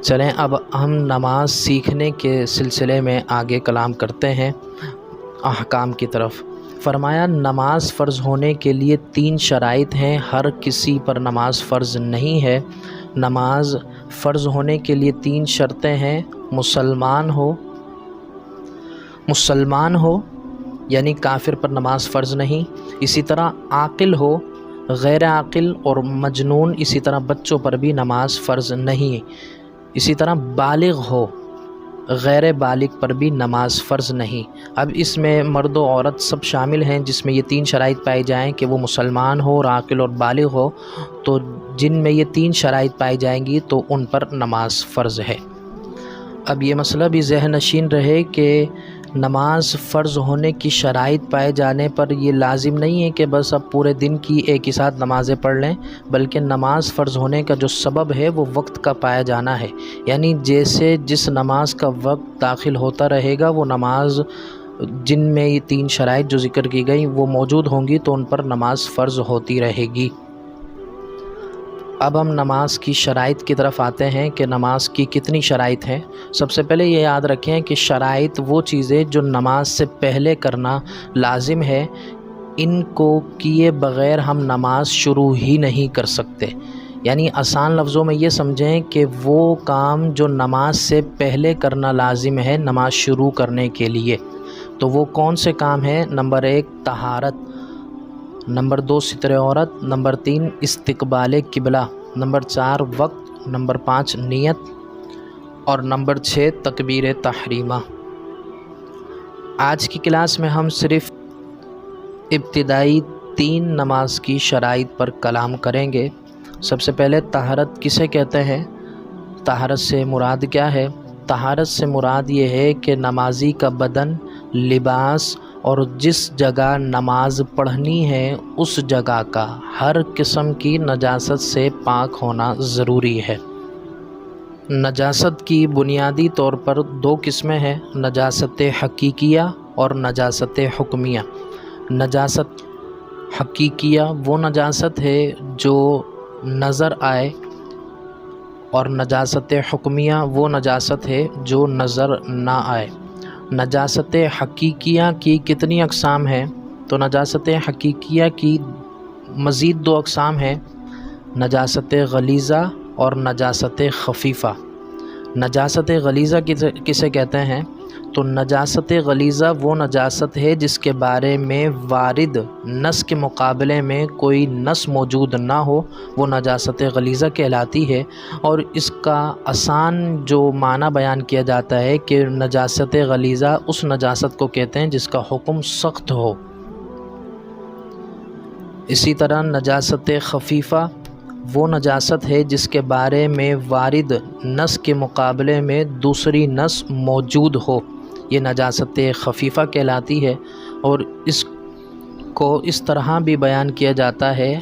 چلیں اب ہم نماز سیکھنے کے سلسلے میں آگے کلام کرتے ہیں احکام کی طرف۔ فرمایا نماز فرض ہونے کے لیے 3 شرائط ہیں، ہر کسی پر نماز فرض نہیں ہے۔ نماز فرض ہونے کے لیے 3 شرطیں ہیں، مسلمان ہو یعنی کافر پر نماز فرض نہیں، اسی طرح عاقل ہو، غیر عاقل اور مجنون اسی طرح بچوں پر بھی نماز فرض نہیں، اسی طرح بالغ ہو، غیر بالغ پر بھی نماز فرض نہیں۔ اب اس میں مرد و عورت سب شامل ہیں جس میں یہ 3 شرائط پائی جائیں کہ وہ مسلمان ہو اور عاقل اور بالغ ہو، تو جن میں یہ 3 شرائط پائی جائیں گی تو ان پر نماز فرض ہے۔ اب یہ مسئلہ بھی ذہن نشین رہے کہ نماز فرض ہونے کی شرائط پائے جانے پر یہ لازم نہیں ہے کہ بس اب پورے دن کی ایک ہی ساتھ نمازیں پڑھ لیں، بلکہ نماز فرض ہونے کا جو سبب ہے وہ وقت کا پایا جانا ہے، یعنی جیسے جس نماز کا وقت داخل ہوتا رہے گا وہ نماز جن میں یہ 3 شرائط جو ذکر کی گئی وہ موجود ہوں گی تو ان پر نماز فرض ہوتی رہے گی۔ اب ہم نماز کی شرائط کی طرف آتے ہیں کہ نماز کی کتنی شرائط ہیں۔ سب سے پہلے یہ یاد رکھیں کہ شرائط وہ چیزیں جو نماز سے پہلے کرنا لازم ہے، ان کو کیے بغیر ہم نماز شروع ہی نہیں کر سکتے، یعنی آسان لفظوں میں یہ سمجھیں کہ وہ کام جو نماز سے پہلے کرنا لازم ہے نماز شروع کرنے کے لیے، تو وہ کون سے کام ہیں؟ نمبر 1 طہارت، نمبر 2 ستر عورت، نمبر 3 استقبال قبلہ، نمبر 4 وقت، نمبر 5 نیت، اور نمبر 6 تکبیر تحریمہ۔ آج کی کلاس میں ہم صرف ابتدائی 3 نماز کی شرائط پر کلام کریں گے۔ سب سے پہلے طہارت کسے کہتے ہیں؟ طہارت سے مراد کیا ہے؟ طہارت سے مراد یہ ہے کہ نمازی کا بدن، لباس اور جس جگہ نماز پڑھنی ہے اس جگہ کا ہر قسم کی نجاست سے پاک ہونا ضروری ہے۔ نجاست کی بنیادی طور پر 2 قسمیں ہیں، نجاست حقیقیہ اور نجاست حکمیہ۔ نجاست حقیقیہ وہ نجاست ہے جو نظر آئے، اور نجاست حکمیہ وہ نجاست ہے جو نظر نہ آئے۔ نجاست حقیقیہ کی کتنی اقسام ہیں؟ تو نجاست حقیقیہ کی مزید 2 اقسام ہیں، نجاست غلیظہ اور نجاست خفیفہ۔ نجاست غلیظہ کسے کہتے ہیں؟ تو نجاست غلیظہ وہ نجاست ہے جس کے بارے میں وارد نص کے مقابلے میں کوئی نص موجود نہ ہو، وہ نجاست غلیظہ کہلاتی ہے، اور اس کا آسان جو معنی بیان کیا جاتا ہے کہ نجاست غلیظہ اس نجاست کو کہتے ہیں جس کا حکم سخت ہو۔ اسی طرح نجاست خفیفہ وہ نجاست ہے جس کے بارے میں وارد نص کے مقابلے میں دوسری نص موجود ہو، یہ نجاست خفیفہ کہلاتی ہے، اور اس کو اس طرح بھی بیان کیا جاتا ہے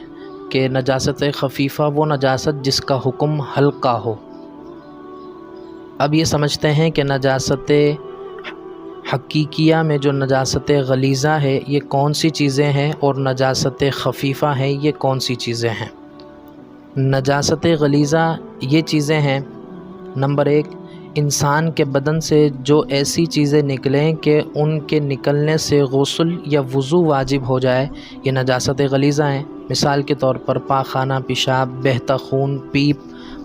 کہ نجاست خفیفہ وہ نجاست جس کا حکم ہلکا ہو۔ اب یہ سمجھتے ہیں کہ نجاست حقیقیہ میں جو نجاست غلیظہ ہے یہ کون سی چیزیں ہیں اور نجاست خفیفہ ہے یہ کون سی چیزیں ہیں۔ نجاست غلیظہ یہ چیزیں ہیں، نمبر 1 انسان کے بدن سے جو ایسی چیزیں نکلیں کہ ان کے نکلنے سے غسل یا وضو واجب ہو جائے، یہ نجاست غلیظہ ہیں۔ مثال کے طور پر پاخانہ، پیشاب، بہتا خون، پیپ،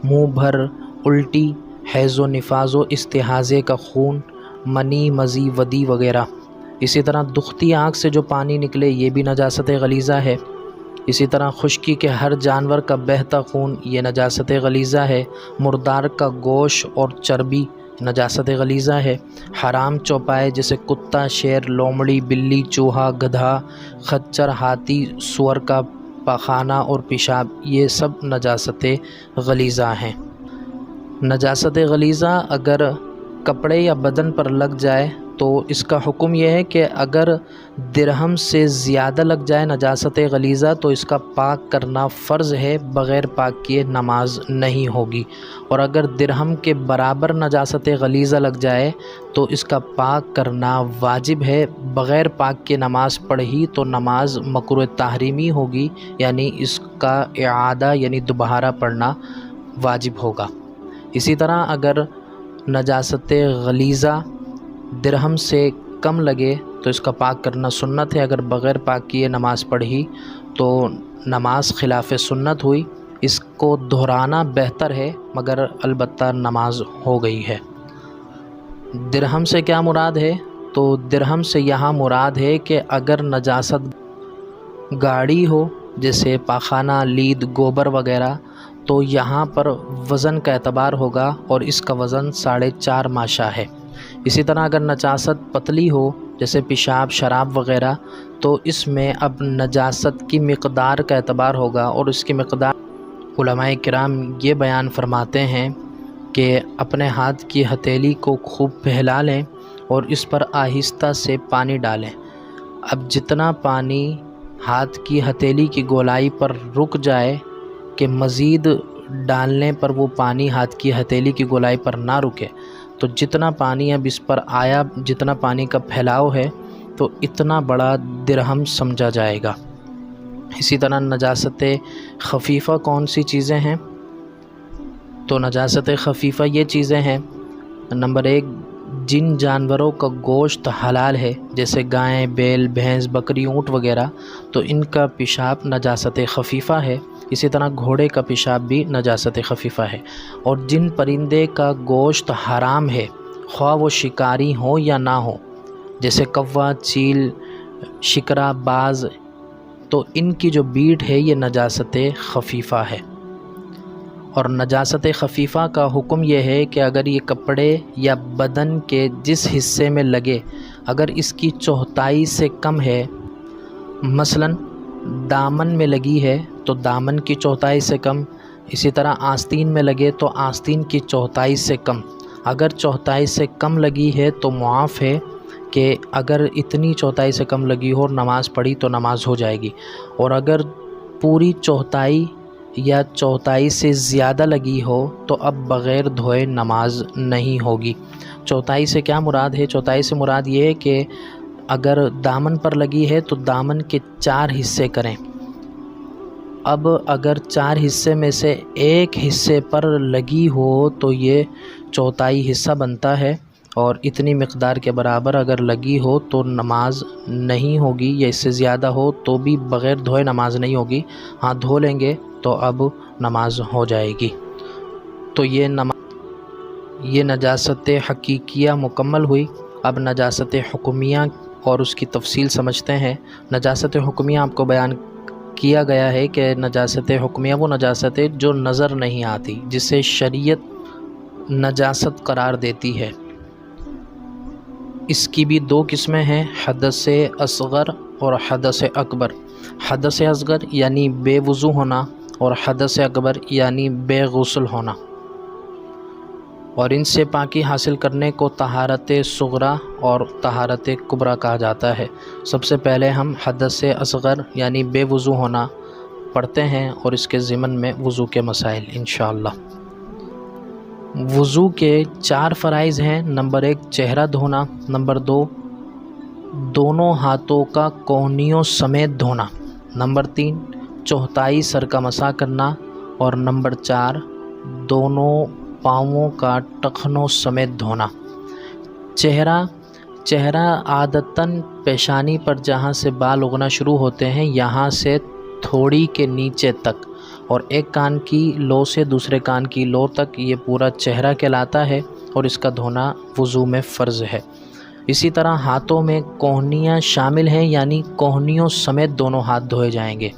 منہ بھر، الٹی، حیض و نفاس و استحاضے کا خون، منی، مزی، ودی وغیرہ۔ اسی طرح دختی آنکھ سے جو پانی نکلے یہ بھی نجاست غلیظہ ہے۔ اسی طرح خشکی کے ہر جانور کا بہتا خون یہ نجاست غلیظہ ہے۔ مردار کا گوشت اور چربی نجاست غلیظہ ہے۔ حرام چوپائے جیسے کتا، شیر، لومڑی، بلی، چوہا، گدھا، خچر، ہاتھی، سور کا پاخانہ اور پیشاب یہ سب نجاست غلیظہ ہیں۔ نجاست غلیظہ اگر کپڑے یا بدن پر لگ جائے تو اس کا حکم یہ ہے کہ اگر درہم سے زیادہ لگ جائے نجاست غلیظہ تو اس کا پاک کرنا فرض ہے، بغیر پاک کیے نماز نہیں ہوگی، اور اگر درہم کے برابر نجاست غلیظہ لگ جائے تو اس کا پاک کرنا واجب ہے، بغیر پاک کے نماز پڑھی تو نماز مکروہ تحریمی ہوگی، یعنی اس کا اعادہ یعنی دوبارہ پڑھنا واجب ہوگا۔ اسی طرح اگر نجاست غلیظہ درہم سے کم لگے تو اس کا پاک کرنا سنت ہے، اگر بغیر پاک کیے نماز پڑھی تو نماز خلاف سنت ہوئی، اس کو دہرانا بہتر ہے، مگر البتہ نماز ہو گئی ہے۔ درہم سے کیا مراد ہے؟ تو درہم سے یہاں مراد ہے کہ اگر نجاست گاڑی ہو جیسے پاخانہ، لید، گوبر وغیرہ، تو یہاں پر وزن کا اعتبار ہوگا اور اس کا وزن 4.5 ماشا ہے۔ اسی طرح اگر نجاست پتلی ہو جیسے پیشاب، شراب وغیرہ، تو اس میں اب نجاست کی مقدار کا اعتبار ہوگا، اور اس کی مقدار علماء کرام یہ بیان فرماتے ہیں کہ اپنے ہاتھ کی ہتھیلی کو خوب پھیلا لیں اور اس پر آہستہ سے پانی ڈالیں۔ اب جتنا پانی ہاتھ کی ہتھیلی کی گولائی پر رک جائے کہ مزید ڈالنے پر وہ پانی ہاتھ کی ہتھیلی کی گولائی پر نہ رکے، تو جتنا پانی اب اس پر آیا، جتنا پانی کا پھیلاؤ ہے، تو اتنا بڑا درہم سمجھا جائے گا۔ اسی طرح نجاست خفیفہ کون سی چیزیں ہیں؟ تو نجاست خفیفہ یہ چیزیں ہیں، نمبر 1، جن جانوروں کا گوشت حلال ہے جیسے گائیں، بیل، بھینس، بکری، اونٹ وغیرہ، تو ان کا پیشاب نجاست خفیفہ ہے۔ اسی طرح گھوڑے کا پیشاب بھی نجاست خفیفہ ہے۔ اور جن پرندے کا گوشت حرام ہے، خواہ وہ شکاری ہوں یا نہ ہوں، جیسے کوا، چیل، شکرا، باز، تو ان کی جو بیٹ ہے یہ نجاست خفیفہ ہے۔ اور نجاست خفیفہ کا حکم یہ ہے کہ اگر یہ کپڑے یا بدن کے جس حصے میں لگے، اگر اس کی چوتھائی سے کم ہے، مثلا دامن میں لگی ہے تو دامن کی چوتھائی سے کم، اسی طرح آستین میں لگے تو آستین کی چوتھائی سے کم، اگر چوتھائی سے کم لگی ہے تو معاف ہے کہ اگر اتنی چوتھائی سے کم لگی ہو اور نماز پڑھی تو نماز ہو جائے گی، اور اگر پوری چوتھائی یا چوتھائی سے زیادہ لگی ہو تو اب بغیر دھوئے نماز نہیں ہوگی۔ چوتھائی سے کیا مراد ہے؟ چوتھائی سے مراد یہ ہے کہ اگر دامن پر لگی ہے تو دامن کے 4 حصے کریں۔ اب اگر 4 حصے میں سے ایک حصے پر لگی ہو تو یہ چوتھائی حصہ بنتا ہے، اور اتنی مقدار کے برابر اگر لگی ہو تو نماز نہیں ہوگی، یا اس سے زیادہ ہو تو بھی بغیر دھوئے نماز نہیں ہوگی۔ ہاں دھو لیں گے تو اب نماز ہو جائے گی۔ تو یہ نجاست حقیقیہ مکمل ہوئی۔ اب نجاست حکمیہ اور اس کی تفصیل سمجھتے ہیں۔ نجاست حکمیہ آپ کو بیان کیا گیا ہے کہ نجاست حکمیہ وہ نجاست ہے جو نظر نہیں آتی، جسے شریعت نجاست قرار دیتی ہے۔ اس کی بھی 2 قسمیں ہیں، حدث اصغر اور حدث اکبر۔ حدث اصغر یعنی بے وضو ہونا، اور حدث اکبر یعنی بے غسل ہونا، اور ان سے پاکی حاصل کرنے کو طہارت صغریٰ اور طہارت کبریٰ کہا جاتا ہے۔ سب سے پہلے ہم حدث اصغر یعنی بے وضو ہونا پڑھتے ہیں اور اس کے ضمن میں وضو کے مسائل انشاءاللہ۔ وضو کے 4 فرائض ہیں۔ نمبر 1 چہرہ دھونا، نمبر 2 دونوں ہاتھوں کا کونیوں سمیت دھونا، نمبر 3 چوتھائی سر کا مسح کرنا، اور نمبر 4 دونوں پاؤں کا ٹخنوں سمیت دھونا۔ چہرہ عادتاً پیشانی پر جہاں سے بال اگنا شروع ہوتے ہیں یہاں سے تھوڑی کے نیچے تک، اور ایک کان کی لو سے دوسرے کان کی لو تک، یہ پورا چہرہ کہلاتا ہے اور اس کا دھونا وضو میں فرض ہے۔ اسی طرح ہاتھوں میں کوہنیاں شامل ہیں، یعنی کوہنیوں سمیت دونوں ہاتھ دھوئے جائیں گے۔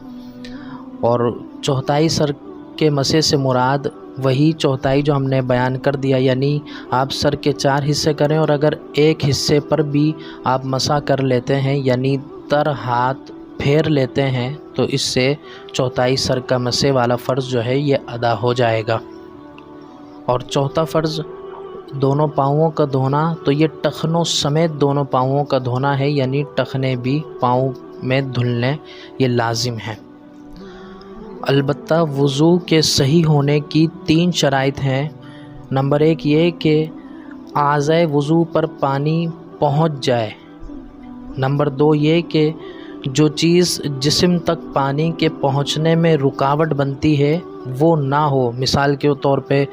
اور چوتھائی سر کے مسح سے مراد وہی چوتھائی جو ہم نے بیان کر دیا، یعنی آپ سر کے 4 حصے کریں اور اگر ایک حصے پر بھی آپ مسح کر لیتے ہیں یعنی تر ہاتھ پھیر لیتے ہیں تو اس سے چوتھائی سر کا مسح والا فرض جو ہے یہ ادا ہو جائے گا۔ اور چوتھا فرض دونوں پاؤں کا دھونا، تو یہ ٹخنوں سمیت دونوں پاؤں کا دھونا ہے، یعنی ٹخنے بھی پاؤں میں دھلنے یہ لازم ہیں۔ البتہ وضو کے صحیح ہونے کی 3 شرائط ہیں۔ نمبر 1 یہ کہ اعضائے وضو پر پانی پہنچ جائے۔ نمبر 2 یہ کہ جو چیز جسم تک پانی کے پہنچنے میں رکاوٹ بنتی ہے وہ نہ ہو، مثال کے طور پہ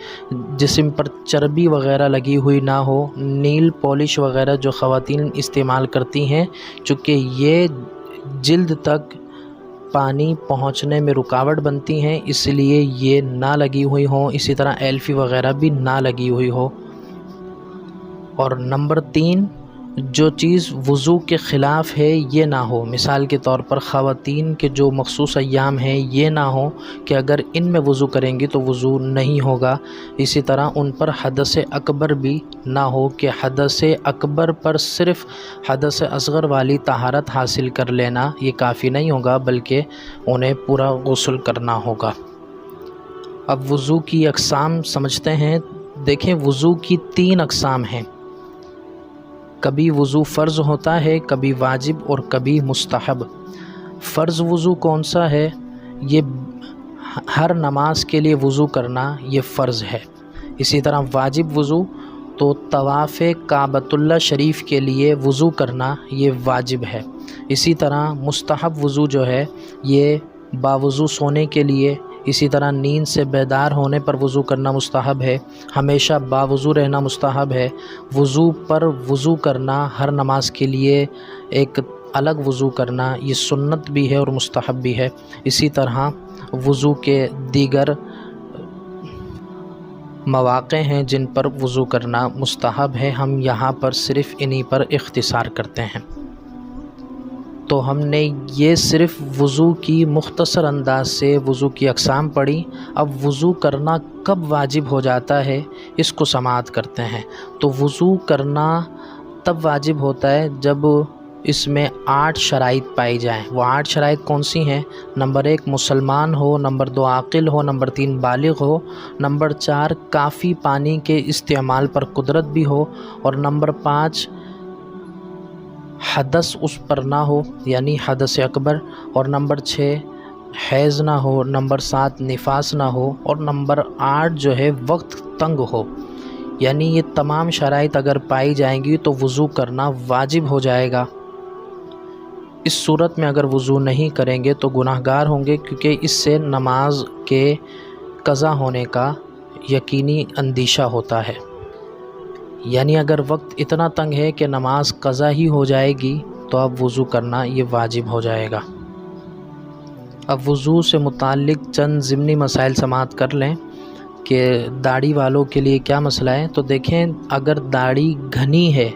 جسم پر چربی وغیرہ لگی ہوئی نہ ہو، نیل پالش وغیرہ جو خواتین استعمال کرتی ہیں، چونکہ یہ جلد تک پانی پہنچنے میں رکاوٹ بنتی ہیں، اس لیے یہ نہ لگی ہوئی ہوں۔ اسی طرح ایلفی وغیرہ بھی نہ لگی ہوئی ہو۔ اور نمبر 3، جو چیز وضو کے خلاف ہے یہ نہ ہو، مثال کے طور پر خواتین کے جو مخصوص ایام ہیں یہ نہ ہو کہ اگر ان میں وضو کریں گی تو وضو نہیں ہوگا۔ اسی طرح ان پر حدث اکبر بھی نہ ہو کہ حدث اکبر پر صرف حدث اصغر والی طہارت حاصل کر لینا یہ کافی نہیں ہوگا، بلکہ انہیں پورا غسل کرنا ہوگا۔ اب وضو کی اقسام سمجھتے ہیں۔ دیکھیں، وضو کی 3 اقسام ہیں۔ کبھی وضو فرض ہوتا ہے، کبھی واجب اور کبھی مستحب۔ فرض وضو کون سا ہے؟ یہ ہر نماز کے لیے وضو کرنا یہ فرض ہے۔ اسی طرح واجب وضو تو طواف کعبۃ اللہ شریف کے لیے وضو کرنا یہ واجب ہے۔ اسی طرح مستحب وضو جو ہے یہ باوضو سونے کے لیے، اسی طرح نیند سے بیدار ہونے پر وضو کرنا مستحب ہے، ہمیشہ باوضو رہنا مستحب ہے۔ وضو پر وضو کرنا ہر نماز کے لیے ایک الگ وضو کرنا یہ سنت بھی ہے اور مستحب بھی ہے۔ اسی طرح وضو کے دیگر مواقع ہیں جن پر وضو کرنا مستحب ہے، ہم یہاں پر صرف انہی پر اختصار کرتے ہیں۔ تو ہم نے یہ صرف وضو کی مختصر انداز سے وضو کی اقسام پڑھی۔ اب وضو کرنا کب واجب ہو جاتا ہے اس کو سماعت کرتے ہیں۔ تو وضو کرنا تب واجب ہوتا ہے جب اس میں 8 شرائط پائی جائیں۔ وہ 8 شرائط کون سی ہیں؟ نمبر 1 مسلمان ہو، نمبر 2 عاقل ہو، نمبر 3 بالغ ہو، نمبر 4 کافی پانی کے استعمال پر قدرت بھی ہو، اور نمبر 5 حدث اس پر نہ ہو یعنی حدث اکبر، اور نمبر 6 حیض نہ ہو، نمبر 7 نفاس نہ ہو، اور نمبر 8 جو ہے وقت تنگ ہو۔ یعنی یہ تمام شرائط اگر پائی جائیں گی تو وضو کرنا واجب ہو جائے گا۔ اس صورت میں اگر وضو نہیں کریں گے تو گناہ گار ہوں گے، کیونکہ اس سے نماز کے قضا ہونے کا یقینی اندیشہ ہوتا ہے۔ یعنی اگر وقت اتنا تنگ ہے کہ نماز قضا ہی ہو جائے گی تو اب وضو کرنا یہ واجب ہو جائے گا۔ اب وضو سے متعلق چند ضمنی مسائل سماعت کر لیں کہ داڑھی والوں کے لیے کیا مسئلہ ہے۔ تو دیکھیں، اگر داڑھی گھنی ہے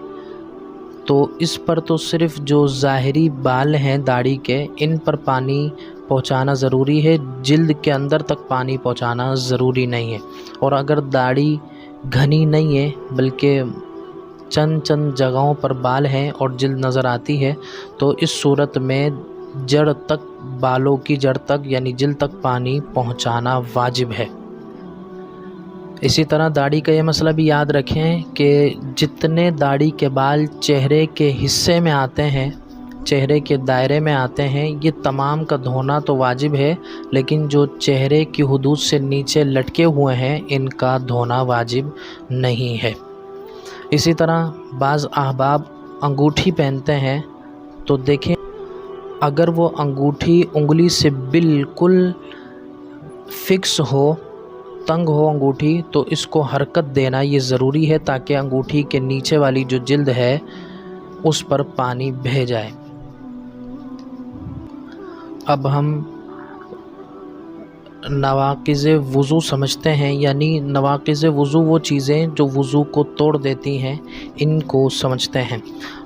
تو اس پر تو صرف جو ظاہری بال ہیں داڑھی کے ان پر پانی پہنچانا ضروری ہے، جلد کے اندر تک پانی پہنچانا ضروری نہیں ہے۔ اور اگر داڑھی گھنی نہیں ہے بلکہ چند جگہوں پر بال ہیں اور جلد نظر آتی ہے تو اس صورت میں جڑ تک، بالوں کی جڑ تک یعنی جلد تک پانی پہنچانا واجب ہے۔ اسی طرح داڑھی کا یہ مسئلہ بھی یاد رکھیں کہ جتنے داڑھی کے بال چہرے کے حصے میں آتے ہیں، چہرے کے دائرے میں آتے ہیں، یہ تمام کا دھونا تو واجب ہے، لیکن جو چہرے کی حدود سے نیچے لٹکے ہوئے ہیں ان کا دھونا واجب نہیں ہے۔ اسی طرح بعض احباب انگوٹھی پہنتے ہیں، تو دیکھیں اگر وہ انگوٹھی انگلی سے بالکل فکس ہو، تنگ ہو انگوٹھی، تو اس کو حرکت دینا یہ ضروری ہے تاکہ انگوٹھی کے نیچے والی جو جلد ہے اس پر پانی بہہ جائے۔ اب ہم نواقض وضو سمجھتے ہیں، یعنی نواقض وضو وہ چیزیں جو وضو کو توڑ دیتی ہیں، ان کو سمجھتے ہیں۔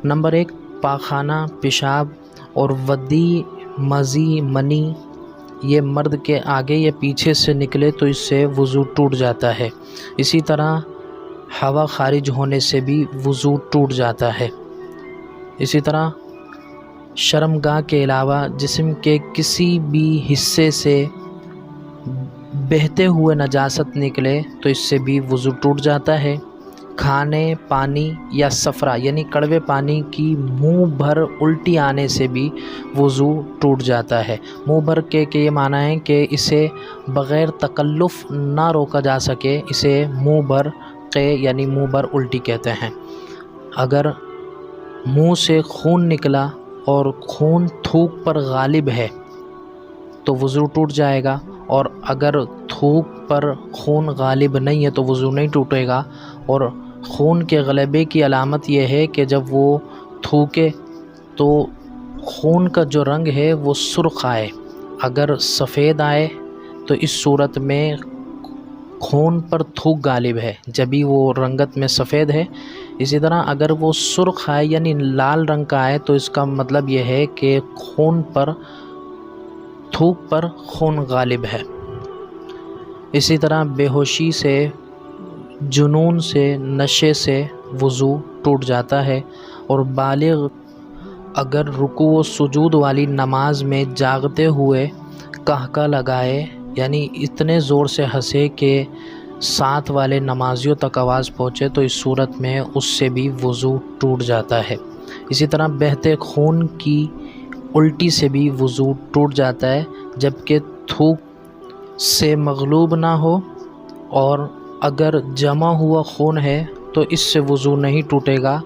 نمبر 1 پاخانہ، پیشاب اور ودی، مزی، منی یہ مرد کے آگے یا پیچھے سے نکلے تو اس سے وضو ٹوٹ جاتا ہے۔ اسی طرح ہوا خارج ہونے سے بھی وضو ٹوٹ جاتا ہے۔ اسی طرح شرمگاہ کے علاوہ جسم کے کسی بھی حصے سے بہتے ہوئے نجاست نکلے تو اس سے بھی وضو ٹوٹ جاتا ہے۔ کھانے، پانی یا صفرا یعنی کڑوے پانی کی منہ بھر الٹی آنے سے بھی وضو ٹوٹ جاتا ہے۔ منہ بھر کے یہ معنی ہے کہ اسے بغیر تکلف نہ روکا جا سکے، اسے منہ بھر کے یعنی منہ بھر الٹی کہتے ہیں۔ اگر منہ سے خون نکلا اور خون تھوک پر غالب ہے تو وضو ٹوٹ جائے گا، اور اگر تھوک پر خون غالب نہیں ہے تو وضو نہیں ٹوٹے گا، اور خون کے غلبے کی علامت یہ ہے کہ جب وہ تھوکے تو خون کا جو رنگ ہے وہ سرخ آئے، اگر سفید آئے تو اس صورت میں خون پر تھوک غالب ہے، جبھی وہ رنگت میں سفید ہے۔ اسی طرح اگر وہ سرخ آئے یعنی لال رنگ کا آئے تو اس کا مطلب یہ ہے کہ تھوک پر خون غالب ہے۔ اسی طرح بے ہوشی سے، جنون سے، نشے سے وضو ٹوٹ جاتا ہے، اور بالغ اگر رکوع و سجود والی نماز میں جاگتے ہوئے قہقہ لگائے یعنی اتنے زور سے ہنسے کہ ساتھ والے نمازیوں تک آواز پہنچے تو اس صورت میں اس سے بھی وضو ٹوٹ جاتا ہے۔ اسی طرح بہتے خون کی الٹی سے بھی وضو ٹوٹ جاتا ہے، جبکہ تھوک سے مغلوب نہ ہو، اور اگر جمع ہوا خون ہے تو اس سے وضو نہیں ٹوٹے گا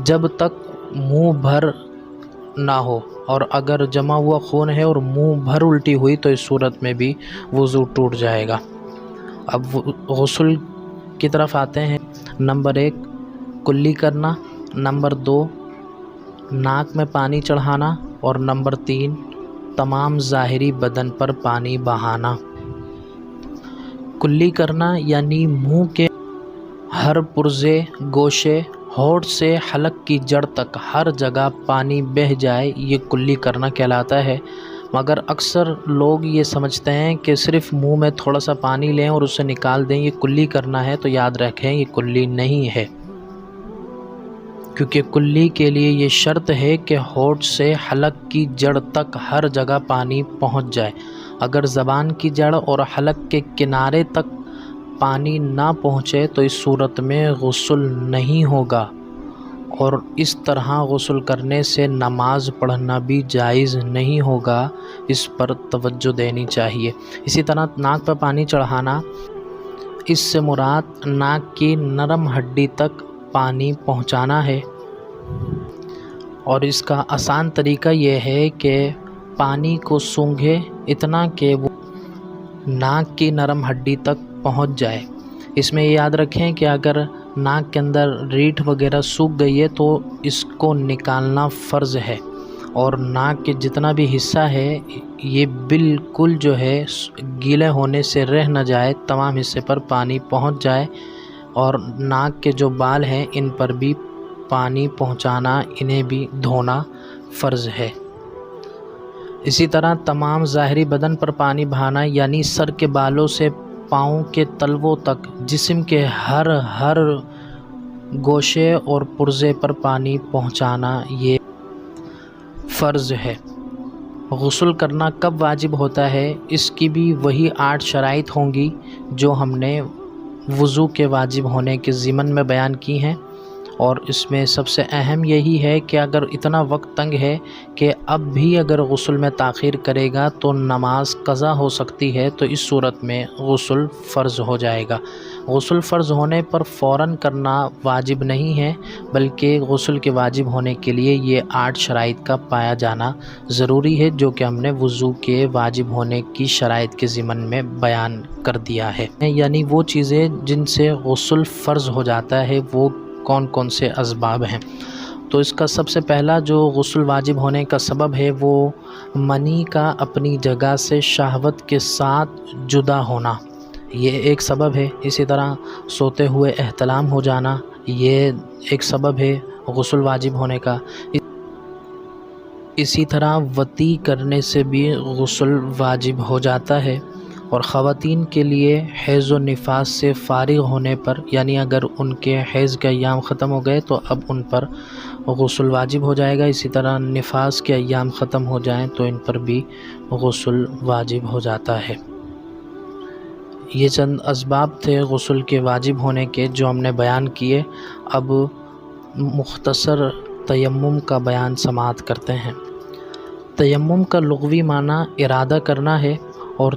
جب تک منہ بھر نہ ہو، اور اگر جمع ہوا خون ہے اور منہ بھر الٹی ہوئی تو اس صورت میں بھی وضو ٹوٹ جائے گا۔ اب غسل کی طرف آتے ہیں۔ نمبر 1 کلی کرنا، نمبر 2 ناک میں پانی چڑھانا، اور نمبر 3 تمام ظاہری بدن پر پانی بہانا۔ کلی کرنا یعنی منہ کے ہر پرزے، گوشے، ہونٹ سے حلق کی جڑ تک ہر جگہ پانی بہہ جائے، یہ کلی کرنا کہلاتا ہے۔ مگر اکثر لوگ یہ سمجھتے ہیں کہ صرف منہ میں تھوڑا سا پانی لیں اور اسے نکال دیں، یہ کلی کرنا ہے، تو یاد رکھیں یہ کلی نہیں ہے، کیونکہ کلی کے لیے یہ شرط ہے کہ ہونٹ سے حلق کی جڑ تک ہر جگہ پانی پہنچ جائے۔ اگر زبان کی جڑ اور حلق کے کنارے تک پانی نہ پہنچے تو اس صورت میں غسل نہیں ہوگا، اور اس طرح غسل کرنے سے نماز پڑھنا بھی جائز نہیں ہوگا، اس پر توجہ دینی چاہیے۔ اسی طرح ناک پر پانی چڑھانا، اس سے مراد ناک کی نرم ہڈی تک پانی پہنچانا ہے، اور اس کا آسان طریقہ یہ ہے کہ پانی کو سونگھے اتنا کہ وہ ناک کی نرم ہڈی تک پہنچ جائے۔ اس میں یہ یاد رکھیں کہ اگر ناک کے اندر ریٹھ وغیرہ سوکھ گئی ہے تو اس کو نکالنا فرض ہے، اور ناک کے جتنا بھی حصہ ہے یہ بالکل جو ہے گیلے ہونے سے رہ نہ جائے، تمام حصے پر پانی پہنچ جائے، اور ناک کے جو بال ہیں ان پر بھی پانی پہنچانا، انہیں بھی دھونا فرض ہے۔ اسی طرح تمام ظاہری بدن پر پانی بہانا یعنی سر کے بالوں سے پاؤں کے تلووں تک جسم کے ہر گوشے اور پرزے پر پانی پہنچانا، یہ فرض ہے۔ غسل کرنا کب واجب ہوتا ہے، اس کی بھی وہی 8 شرائط ہوں گی جو ہم نے وضو کے واجب ہونے کے ضمن میں بیان کی ہیں، اور اس میں سب سے اہم یہی ہے کہ اگر اتنا وقت تنگ ہے کہ اب بھی اگر غسل میں تاخیر کرے گا تو نماز قضا ہو سکتی ہے، تو اس صورت میں غسل فرض ہو جائے گا۔ غسل فرض ہونے پر فوراً کرنا واجب نہیں ہے، بلکہ غسل کے واجب ہونے کے لیے یہ 8 شرائط کا پایا جانا ضروری ہے، جو کہ ہم نے وضو کے واجب ہونے کی شرائط کے ضمن میں بیان کر دیا ہے۔ یعنی وہ چیزیں جن سے غسل فرض ہو جاتا ہے وہ کون کون سے اسباب ہیں۔ تو اس کا سب سے پہلا جو غسل واجب ہونے کا سبب ہے وہ منی کا اپنی جگہ سے شہوت کے ساتھ جدا ہونا، یہ ایک سبب ہے۔ اسی طرح سوتے ہوئے احتلام ہو جانا، یہ ایک سبب ہے غسل واجب ہونے کا۔ اسی طرح وطی کرنے سے بھی غسل واجب ہو جاتا ہے، اور خواتین کے لیے حیض و نفاس سے فارغ ہونے پر، یعنی اگر ان کے حیض کے ایام ختم ہو گئے تو اب ان پر غسل واجب ہو جائے گا۔ اسی طرح نفاس کے ایام ختم ہو جائیں تو ان پر بھی غسل واجب ہو جاتا ہے۔ یہ چند اسباب تھے غسل کے واجب ہونے کے جو ہم نے بیان کیے۔ اب مختصر تیمم کا بیان سماعت کرتے ہیں۔ تیمم کا لغوی معنی ارادہ کرنا ہے، اور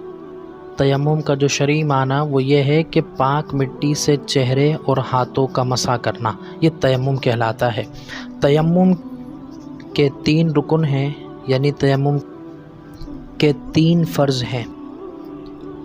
تیمم کا جو شرعی معنی وہ یہ ہے کہ پاک مٹی سے چہرے اور ہاتھوں کا مسح کرنا، یہ تیمم کہلاتا ہے۔ تیمم کے 3 رکن ہیں، یعنی تیمم کے 3 فرض ہیں۔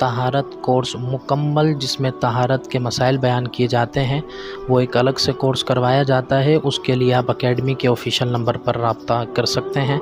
طہارت کورس مکمل جس میں طہارت کے مسائل بیان کیے جاتے ہیں، وہ ایک الگ سے کورس کروایا جاتا ہے۔ اس کے لیے آپ اکیڈمی کے آفیشیل نمبر پر رابطہ کر سکتے ہیں۔